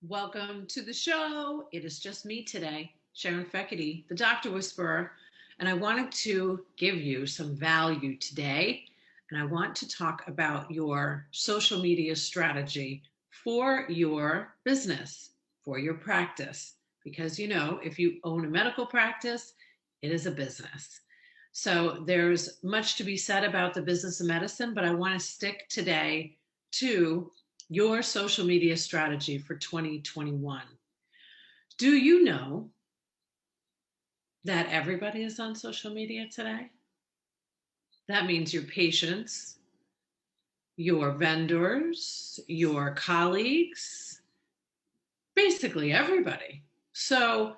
Welcome to the show. It is just me today, Sharon Fekete, the Doctor Whisperer, and I wanted to give you some value today. And I want to talk about your social media strategy for your business, for your practice. Because, if you own a medical practice, it is a business. So there's much to be said about the business of medicine, but I want to stick today to your social media strategy for 2021. Do you know that everybody is on social media today? That means your patients, your vendors, your colleagues, basically everybody. So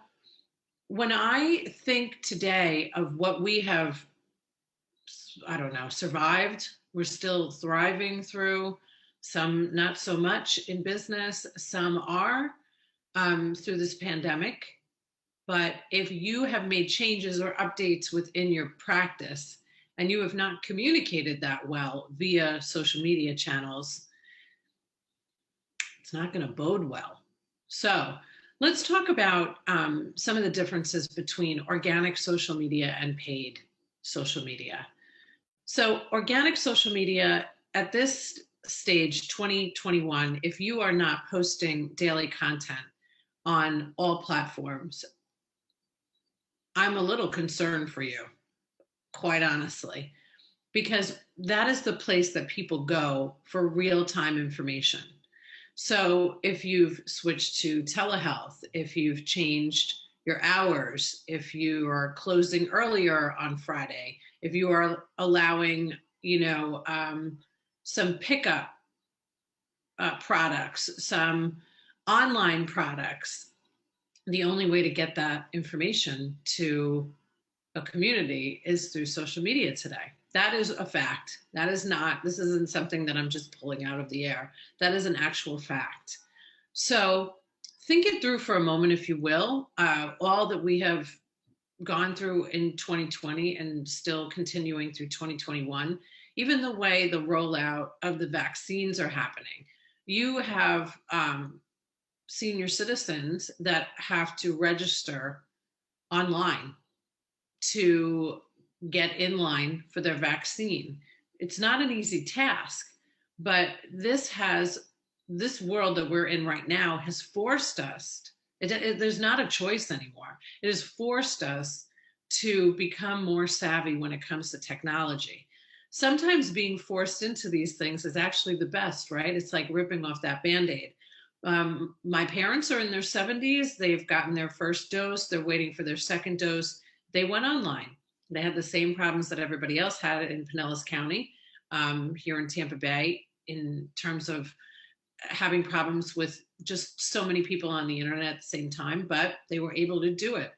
when I think today of what we have, I don't know, survived, we're still thriving through, some not so much in business, some are through this pandemic. But if you have made changes or updates within your practice and you have not communicated that well via social media channels, it's not going to bode well. So let's talk about some of the differences between organic social media and paid social media. So organic social media at this stage, 2021, if you are not posting daily content on all platforms, I'm a little concerned for you, quite honestly, because that is the place that people go for real-time information. So if you've switched to telehealth, if you've changed your hours, if you are closing earlier on Friday, if you are allowing, some pickup products, some online products, the only way to get that information to a community is through social media today. That is a fact. That is not, this isn't something that I'm just pulling out of the air. That is an actual fact. So think it through for a moment, if you will. All that we have gone through in 2020 and still continuing through 2021, even the way the rollout of the vaccines are happening. You have senior citizens that have to register online to get in line for their vaccine. It's not an easy task, but this world that we're in right now has forced us. There's not a choice anymore. It has forced us to become more savvy when it comes to technology. Sometimes being forced into these things is actually the best, right? It's like ripping off that Band-Aid. My parents are in their 70s. They've gotten their first dose. They're waiting for their second dose. They went online. They had the same problems that everybody else had in Pinellas County, here in Tampa Bay, in terms of having problems with just so many people on the internet at the same time, but they were able to do it.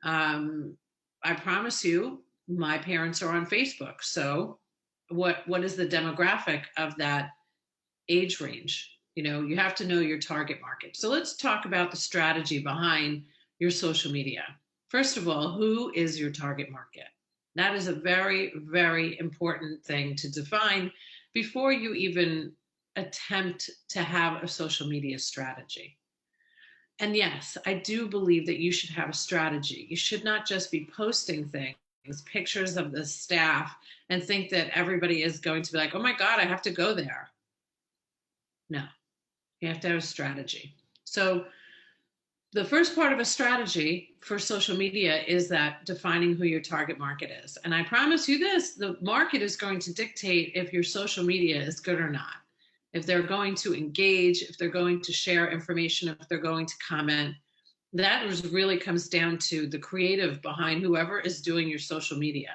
I promise you, my parents are on Facebook. So what is the demographic of that age range? You have to know your target market. So let's talk about the strategy behind your social media. First of all, who is your target market? That is a very, very important thing to define before you even attempt to have a social media strategy. And yes, I do believe that you should have a strategy. You should not just be posting things, pictures of the staff, and think that everybody is going to be like, oh my God, I have to go there. No, you have to have a strategy. So the first part of a strategy for social media is that defining who your target market is. And I promise you this, the market is going to dictate if your social media is good or not. If they're going to engage, if they're going to share information, if they're going to comment. That really comes down to the creative behind whoever is doing your social media.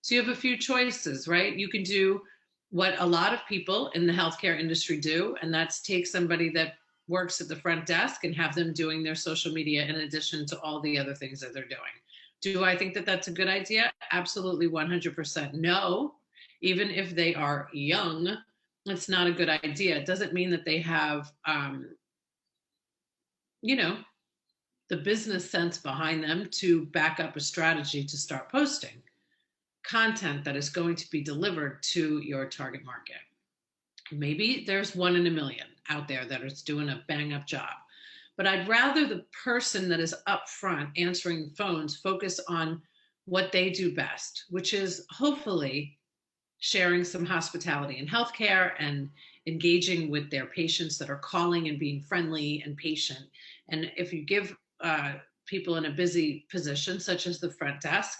So you have a few choices, right? You can do what a lot of people in the healthcare industry do, and that's take somebody that works at the front desk and have them doing their social media in addition to all the other things that they're doing. Do I think that that's a good idea? Absolutely 100% no. Even if they are young, it's not a good idea. It doesn't mean that they have, the business sense behind them to back up a strategy to start posting content that is going to be delivered to your target market. Maybe there's 1 in a million out there that is doing a bang up job. But I'd rather the person that is up front answering phones focus on what they do best, which is hopefully sharing some hospitality in healthcare and engaging with their patients that are calling and being friendly and patient. And if you give people in a busy position, such as the front desk,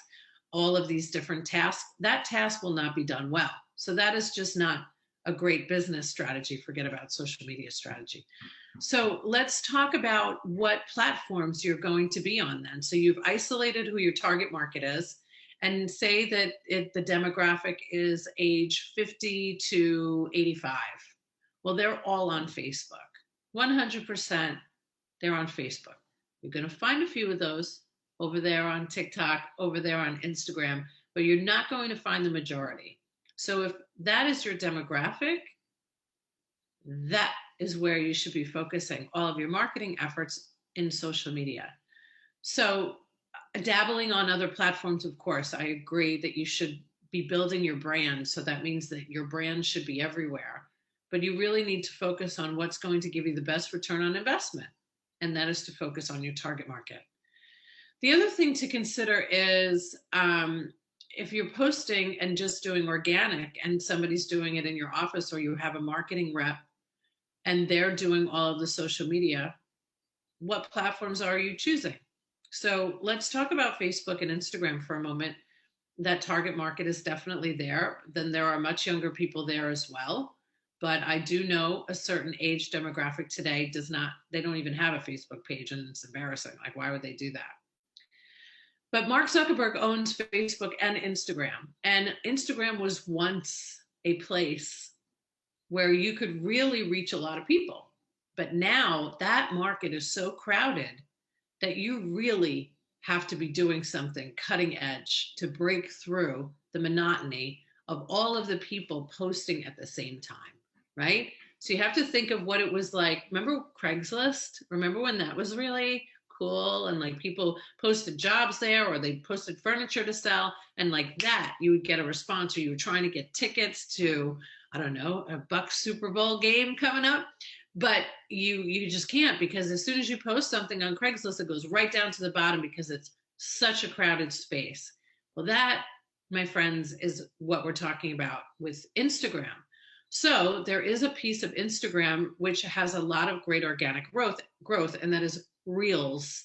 all of these different tasks, that task will not be done well. So that is just not a great business strategy. Forget about social media strategy. So let's talk about what platforms you're going to be on then. So you've isolated who your target market is, and say that the demographic is age 50 to 85. Well, they're all on Facebook. 100% they're on Facebook. You're going to find a few of those over there on TikTok, over there on Instagram, but you're not going to find the majority. So if that is your demographic, that is where you should be focusing all of your marketing efforts in social media. So dabbling on other platforms, of course, I agree that you should be building your brand. So that means that your brand should be everywhere. But you really need to focus on what's going to give you the best return on investment. And that is to focus on your target market. The other thing to consider is if you're posting and just doing organic and somebody's doing it in your office, or you have a marketing rep and they're doing all of the social media, what platforms are you choosing? So let's talk about Facebook and Instagram for a moment. That target market is definitely there. Then there are much younger people there as well. But I do know a certain age demographic today they don't even have a Facebook page, and it's embarrassing. Like, why would they do that? But Mark Zuckerberg owns Facebook and Instagram. And Instagram was once a place where you could really reach a lot of people. But now that market is so crowded that you really have to be doing something cutting edge to break through the monotony of all of the people posting at the same time, right? So you have to think of what it was like. Remember Craigslist? Remember when that was really cool, and like people posted jobs there, or they posted furniture to sell, and like that you would get a response, or you were trying to get tickets to, I don't know, a Bucks Super Bowl game coming up. But you just can't, because as soon as you post something on Craigslist, it goes right down to the bottom because it's such a crowded space. Well, that, my friends, is what we're talking about with Instagram. So there is a piece of Instagram which has a lot of great organic growth, and that is Reels.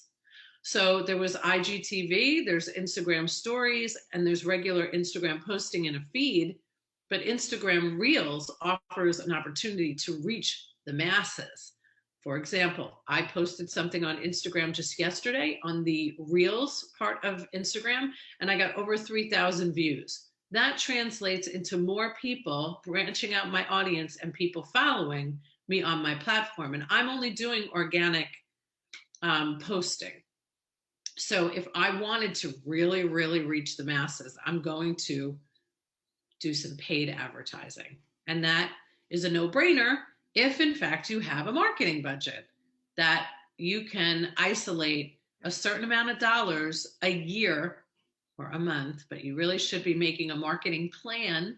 So there was IGTV, there's Instagram stories, and there's regular Instagram posting in a feed. But Instagram Reels offers an opportunity to reach the masses. For example, I posted something on Instagram just yesterday on the Reels part of Instagram, and I got over 3,000 views. That translates into more people branching out my audience and people following me on my platform. And I'm only doing organic posting. So if I wanted to really, really reach the masses, I'm going to do some paid advertising. And that is a no-brainer if, in fact, you have a marketing budget that you can isolate a certain amount of dollars a year or a month, but you really should be making a marketing plan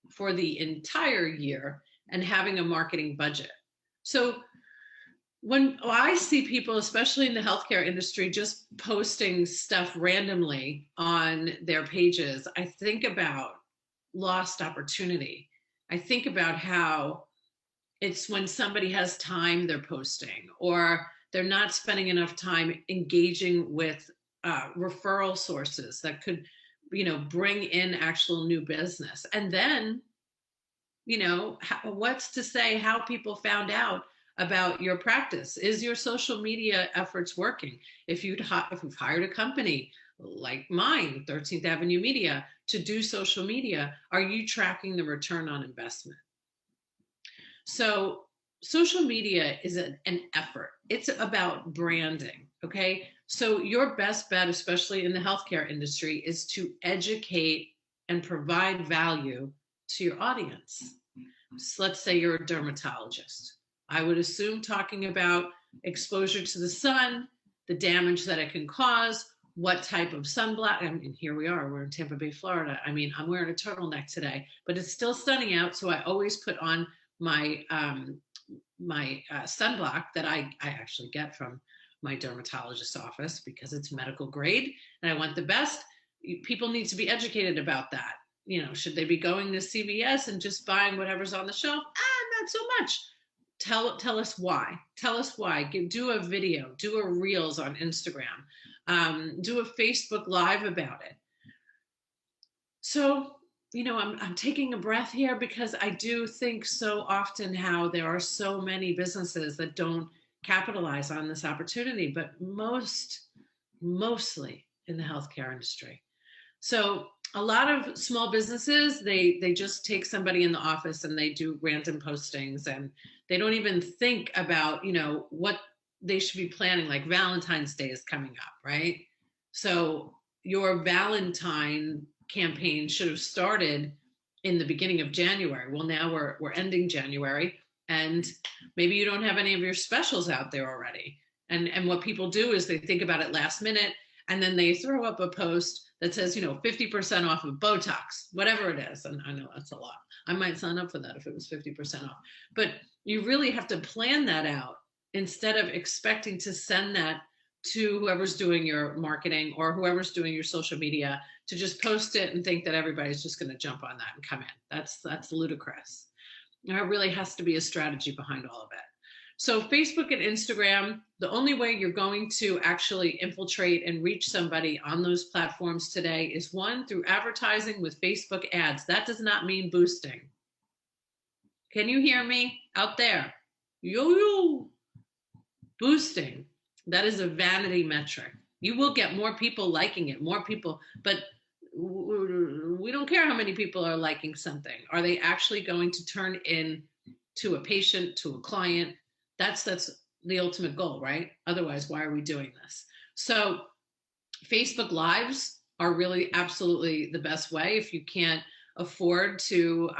for the entire year and having a marketing budget. So when I see people, especially in the healthcare industry, just posting stuff randomly on their pages, I think about lost opportunity. I think about how it's when somebody has time they're posting, or they're not spending enough time engaging with referral sources that could, bring in actual new business. And then, what's to say how people found out about your practice? Is your social media efforts working? If you've hired a company like mine, 13th Avenue Media, to do social media, are you tracking the return on investment? So social media is an effort. It's about branding, okay? So your best bet, especially in the healthcare industry, is to educate and provide value to your audience. So let's say you're a dermatologist. I would assume talking about exposure to the sun, the damage that it can cause, what type of sunblock. I mean, here we are, we're in Tampa Bay, Florida. I mean, I'm wearing a turtleneck today, but it's still sunny out. So I always put on my sunblock that I actually get from my dermatologist's office because it's medical grade and I want the best. People need to be educated about that. Should they be going to CVS and just buying whatever's on the shelf? Not so much. Tell us why. Tell us why. Do a video, do a reels on Instagram, do a Facebook Live about it. So, I'm taking a breath here because I do think so often how there are so many businesses that don't capitalize on this opportunity, but mostly in the healthcare industry. So a lot of small businesses, they just take somebody in the office and they do random postings and they don't even think about, what they should be planning. Like Valentine's Day is coming up, right? So your Valentine campaign should have started in the beginning of January. Well, now we're ending January and maybe you don't have any of your specials out there already. And what people do is they think about it last minute and then they throw up a post that says, 50% off of Botox, whatever it is. And I know that's a lot. I might sign up for that if it was 50% off. But you really have to plan that out instead of expecting to send that to whoever's doing your marketing or whoever's doing your social media to just post it and think that everybody's just going to jump on that and come in. That's ludicrous. There really has to be a strategy behind all of it. So Facebook and Instagram, the only way you're going to actually infiltrate and reach somebody on those platforms today is one, through advertising with Facebook ads. That does not mean boosting. Can you hear me out there? Yo. Boosting. That is a vanity metric. You will get more people liking it, more people, but we don't care how many people are liking something. Are they actually going to turn in to a patient, to a client? That's the ultimate goal, right? Otherwise, why are we doing this? So Facebook Lives are really absolutely the best way. If you can't afford to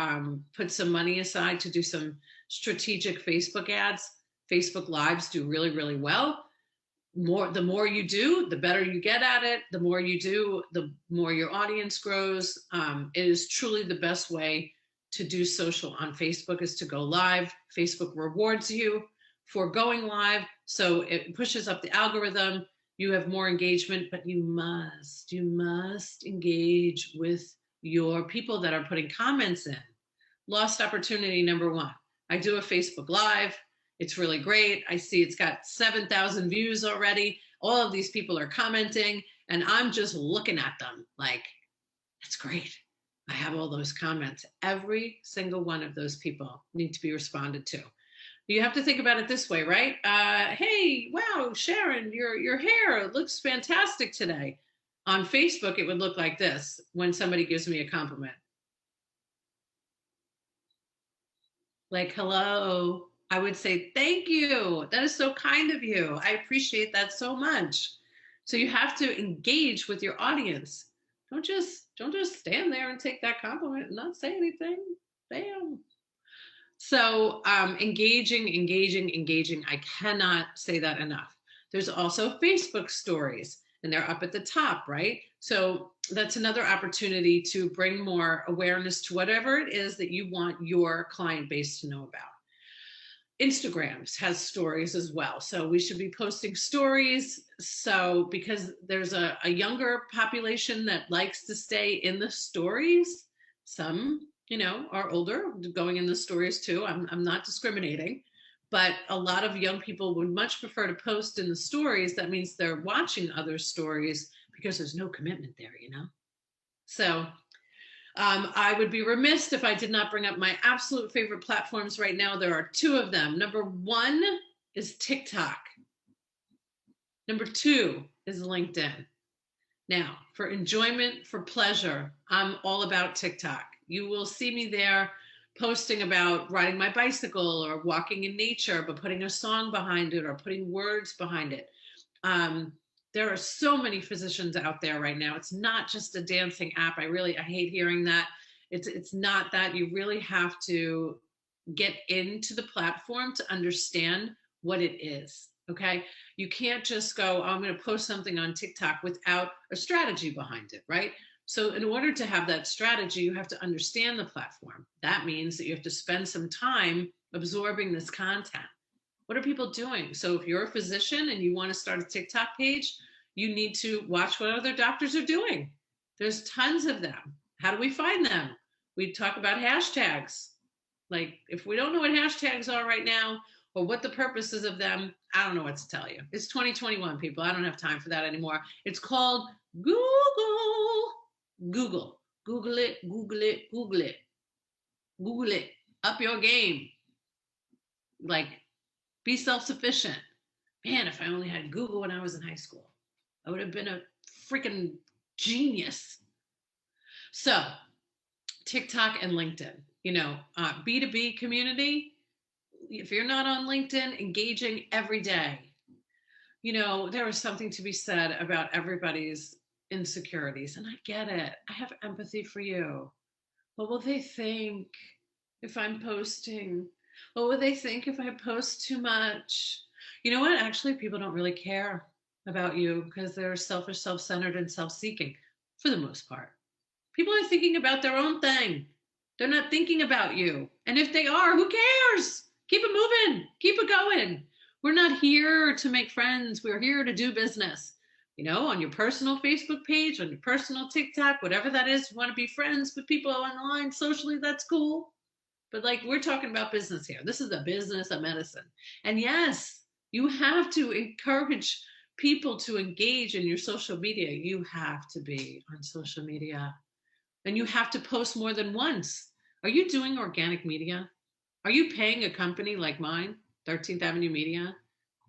put some money aside to do some strategic Facebook ads, Facebook Lives do really, really well. The more you do, the better you get at it. The more you do, the more your audience grows. It is truly the best way to do social on Facebook is to go live. Facebook rewards you for going live. So it pushes up the algorithm. You have more engagement, but you must engage with your people that are putting comments in. Lost opportunity number one. I do a Facebook Live. It's really great. I see it's got 7,000 views already. All of these people are commenting and I'm just looking at them like, that's great. I have all those comments. Every single one of those people need to be responded to. You have to think about it this way, right? Hey, wow, Sharon, your hair looks fantastic today. On Facebook, it would look like this when somebody gives me a compliment. Like, hello. I would say, thank you. That is so kind of you. I appreciate that so much. So you have to engage with your audience. Don't just stand there and take that compliment and not say anything. Bam. So engaging. I cannot say that enough. There's also Facebook stories and they're up at the top, right? So that's another opportunity to bring more awareness to whatever it is that you want your client base to know about. Instagrams has stories as well. So we should be posting stories. So because there's a younger population that likes to stay in the stories, some, are older going in the stories too. I'm not discriminating, but a lot of young people would much prefer to post in the stories. That means they're watching other stories because there's no commitment there, So I would be remiss if I did not bring up my absolute favorite platforms right now. There are two of them. Number one is TikTok. Number two is LinkedIn. Now, for enjoyment, for pleasure, I'm all about TikTok. You will see me there posting about riding my bicycle or walking in nature, but putting a song behind it or putting words behind it. There are so many physicians out there right now. It's not just a dancing app. I hate hearing that. It's not that. You really have to get into the platform to understand what it is. Okay. You can't just go, oh, I'm going to post something on TikTok without a strategy behind it, right? So in order to have that strategy, you have to understand the platform. That means that you have to spend some time absorbing this content? What are people doing? So if you're a physician and you want to start a TikTok page, you need to watch what other doctors are doing. There's tons of them. How do we find them? We talk about hashtags. Like, if we don't know what hashtags are right now or what the purpose is of them, I don't know what to tell you. It's 2021, people. I don't have time for that anymore. It's called Google. Google. Google it, Google it, Google it. Google it. Up your game. Like, be self-sufficient. Man, if I only had Google when I was in high school, I would have been a freaking genius. So, TikTok and LinkedIn, B2B community, if you're not on LinkedIn, engaging every day, there is something to be said about everybody's insecurities. And I get it. I have empathy for you. What will they think if I'm posting? What will they think if I post too much? You know what? Actually, people don't really care about you because they're selfish, self-centered, and self-seeking for the most part. People are thinking about their own thing. They're not thinking about you. And if they are, who cares? Keep it moving. Keep it going. We're not here to make friends. We're here to do business. On your personal Facebook page, on your personal TikTok, whatever that is, you want to be friends with people online socially, that's cool. But we're talking about business here. This is a business of medicine. And yes, you have to encourage people to engage in your social media. You have to be on social media. And you have to post more than once. Are you doing organic media? Are you paying a company like mine, 13th Avenue Media,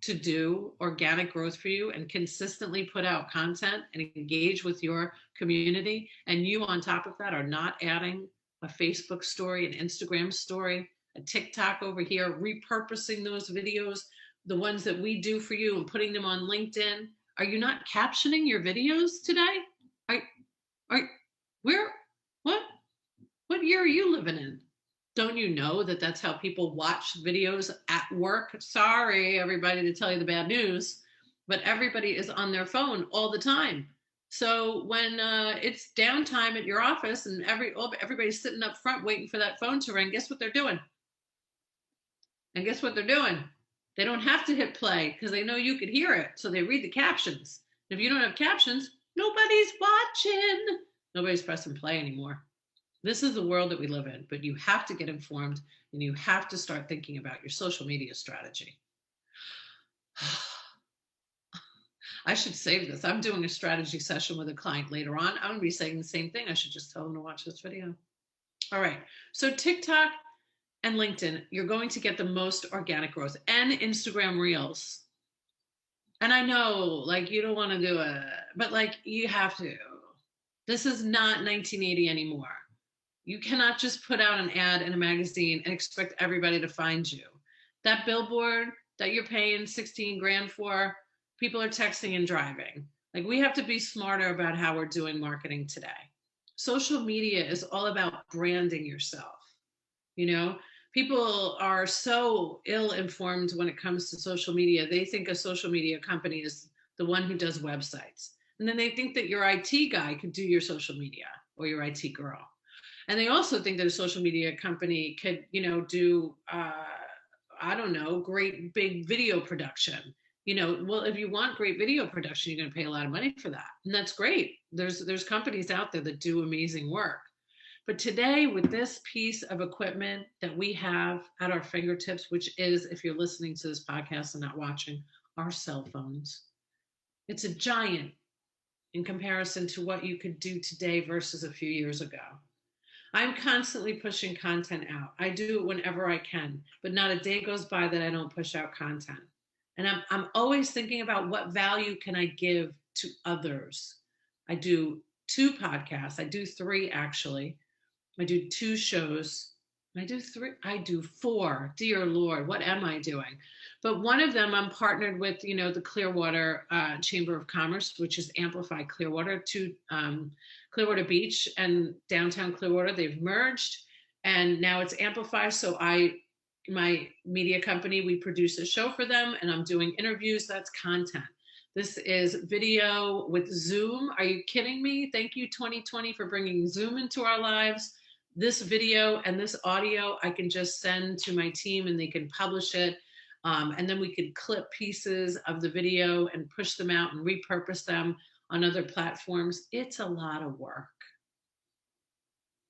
to do organic growth for you and consistently put out content and engage with your community? And you, on top of that, are not adding a Facebook story, an Instagram story, a TikTok over here, repurposing those videos, the ones that we do for you, and putting them on LinkedIn. Are you not captioning your videos today? What year are you living in? Don't you know that that's how people watch videos at work? Sorry, everybody, to tell you the bad news, but everybody is on their phone all the time. So when it's downtime at your office and everybody's sitting up front waiting for that phone to ring, guess what they're doing? And guess what they're doing? They don't have to hit play because they know you could hear it. So they read the captions. And if you don't have captions, nobody's watching. Nobody's pressing play anymore. This is the world that we live in, but you have to get informed and you have to start thinking about your social media strategy. I should save this. I'm doing a strategy session with a client later on. I'm going to be saying the same thing. I should just tell them to watch this video. All right. So TikTok and LinkedIn, you're going to get the most organic growth, and Instagram Reels. And I know, you don't want to do it, but you have to. This is not 1980 anymore. You cannot just put out an ad in a magazine and expect everybody to find you. That billboard that you're paying 16 grand for, people are texting and driving. We have to be smarter about how we're doing marketing today. Social media is all about branding yourself. People are so ill-informed when it comes to social media. They think a social media company is the one who does websites. And then they think that your IT guy could do your social media, or your IT girl. And they also think that a social media company could, do, great big video production. Well, if you want great video production, you're going to pay a lot of money for that. And that's great. There's companies out there that do amazing work. But today, with this piece of equipment that we have at our fingertips, which is, if you're listening to this podcast and not watching, our cell phones, it's a giant in comparison to what you could do today versus a few years ago. I'm constantly pushing content out. I do it whenever I can, but not a day goes by that I don't push out content. And I'm always thinking about what value can I give to others. I do 2 podcasts. I do 3, actually. I do 2 shows. I do 3. I do 4. Dear Lord, what am I doing? But one of them, I'm partnered with, the Clearwater Chamber of Commerce, which is Amplify Clearwater, to Clearwater Beach and downtown Clearwater. They've merged, and now it's Amplify. So my media company, we produce a show for them, and I'm doing interviews. That's content. This is video with Zoom. Are you kidding me? Thank you, 2020, for bringing Zoom into our lives. this video and this audio, I can just send to my team and they can publish it. And then we could clip pieces of the video and push them out and repurpose them on other platforms. It's a lot of work.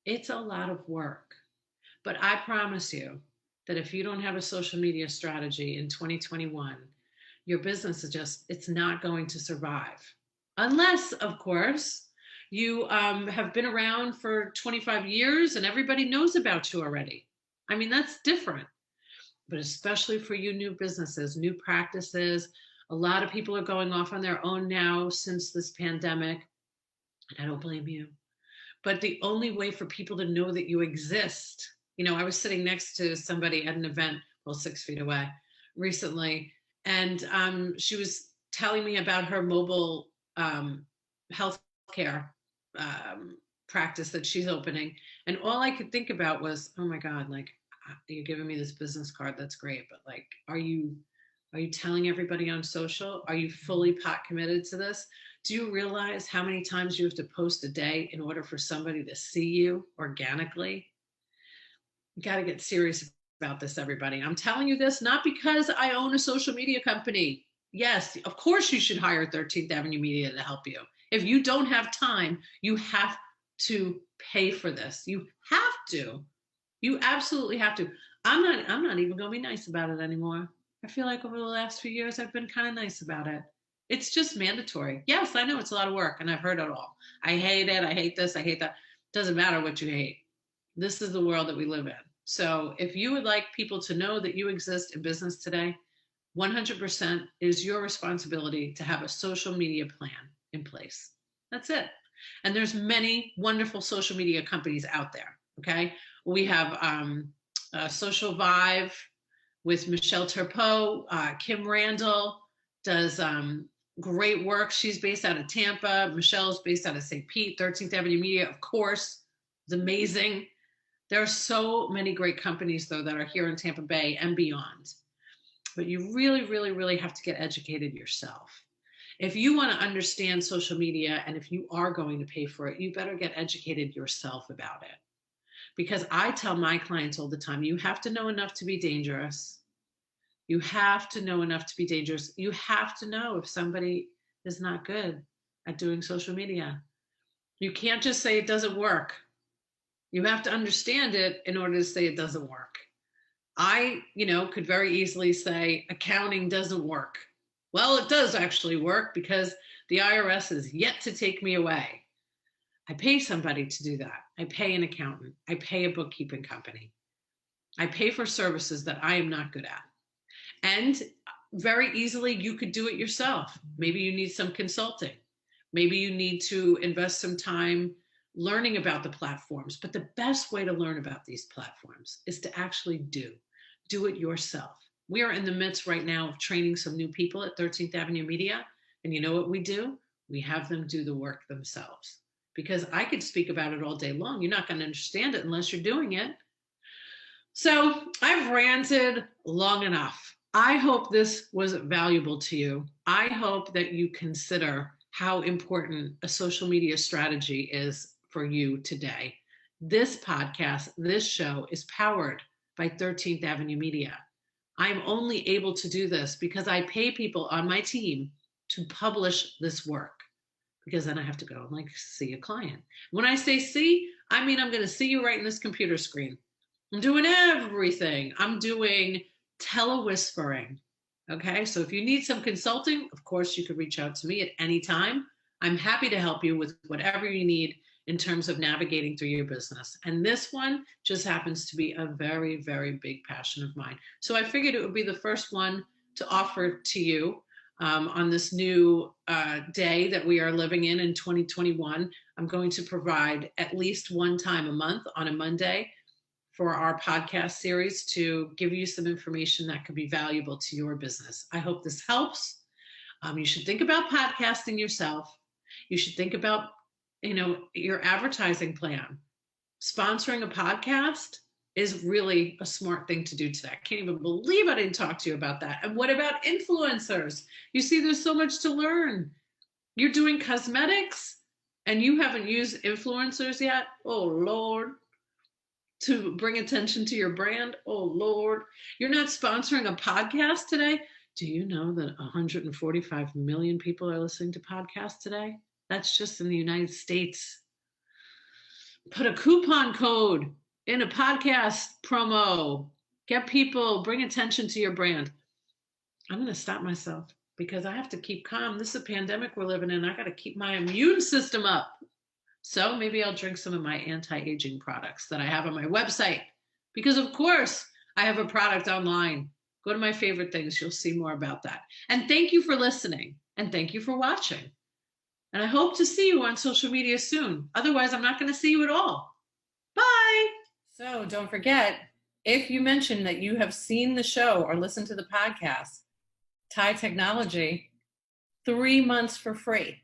It's a lot of work. But I promise you that if you don't have a social media strategy in 2021, your business is just, it's not going to survive. Unless, of course, you have been around for 25 years and everybody knows about you already. I mean, that's different. But especially for you new businesses, new practices, a lot of people are going off on their own now since this pandemic. And I don't blame you. But the only way for people to know that you exist, you know, I was sitting next to somebody at an event, well, 6 feet away recently, and she was telling me about her mobile healthcare practice that she's opening. And all I could think about was, oh my God, like, you're giving me this business card. That's great. But like, are you telling everybody on social? Are you fully pot committed to this? Do you realize how many times you have to post a day in order for somebody to see you organically? You got to get serious about this, everybody. I'm telling you this not because I own a social media company. Yes, of course you should hire 13th Avenue Media to help you. If you don't have time, you have to pay for this. You have to. You absolutely have to. I'm not even going to be nice about it anymore. I feel like over the last few years, I've been kind of nice about it. It's just mandatory. Yes, I know it's a lot of work and I've heard it all. I hate it. I hate this. I hate that. Doesn't matter what you hate. This is the world that we live in. So if you would like people to know that you exist in business today, 100% is your responsibility to have a social media plan in place. That's it. And there's many wonderful social media companies out there. Okay. We have Social Vive with Michelle Turpot. Kim Randall does great work. She's based out of Tampa. Michelle's based out of St. Pete. 13th Avenue Media, of course, is amazing. There are so many great companies, though, that are here in Tampa Bay and beyond. But you really, really, really have to get educated yourself. If you want to understand social media and if you are going to pay for it, you better get educated yourself about it. Because I tell my clients all the time, you have to know enough to be dangerous. You have to know enough to be dangerous. You have to know if somebody is not good at doing social media. You can't just say it doesn't work. You have to understand it in order to say it doesn't work. I, could very easily say accounting doesn't work. Well, it does actually work because the IRS is yet to take me away. I pay somebody to do that. I pay an accountant. I pay a bookkeeping company. I pay for services that I am not good at. And very easily, you could do it yourself. Maybe you need some consulting. Maybe you need to invest some time learning about the platforms. But the best way to learn about these platforms is to actually do it yourself. We are in the midst right now of training some new people at 13th Avenue Media. And you know what we do? We have them do the work themselves. Because I could speak about it all day long. You're not going to understand it unless you're doing it. So I've ranted long enough. I hope this was valuable to you. I hope that you consider how important a social media strategy is for you today. This podcast, this show is powered by 13th Avenue Media. I'm only able to do this because I pay people on my team to publish this work. Because then I have to go and see a client. When I say see, I mean I'm going to see you right in this computer screen. I'm doing everything. I'm doing tele-whispering. Okay, so if you need some consulting, of course you could reach out to me at any time. I'm happy to help you with whatever you need in terms of navigating through your business. And this one just happens to be a very, very big passion of mine. So I figured it would be the first one to offer to you. On this new day that we are living in 2021, I'm going to provide at least one time a month on a Monday for our podcast series to give you some information that could be valuable to your business. I hope this helps. You should think about podcasting yourself. You should think about, your advertising plan. Sponsoring a podcast is really a smart thing to do today. I can't even believe I didn't talk to you about that. And what about influencers? You see, there's so much to learn. You're doing cosmetics and you haven't used influencers yet? Oh, Lord. to bring attention to your brand. Oh, Lord. You're not sponsoring a podcast today? Do you know that 145 million people are listening to podcasts today? That's just in the United States. Put a coupon code in a podcast promo. Get people, bring attention to your brand. I'm going to stop myself because I have to keep calm. This is a pandemic we're living in. I got to keep my immune system up. So maybe I'll drink some of my anti-aging products that I have on my website because, of course, I have a product online. Go to my favorite things. You'll see more about that. And thank you for listening. And thank you for watching. And I hope to see you on social media soon. Otherwise, I'm not going to see you at all. Bye. So don't forget, if you mention that you have seen the show or listened to the podcast, Thai Technology, 3 months for free.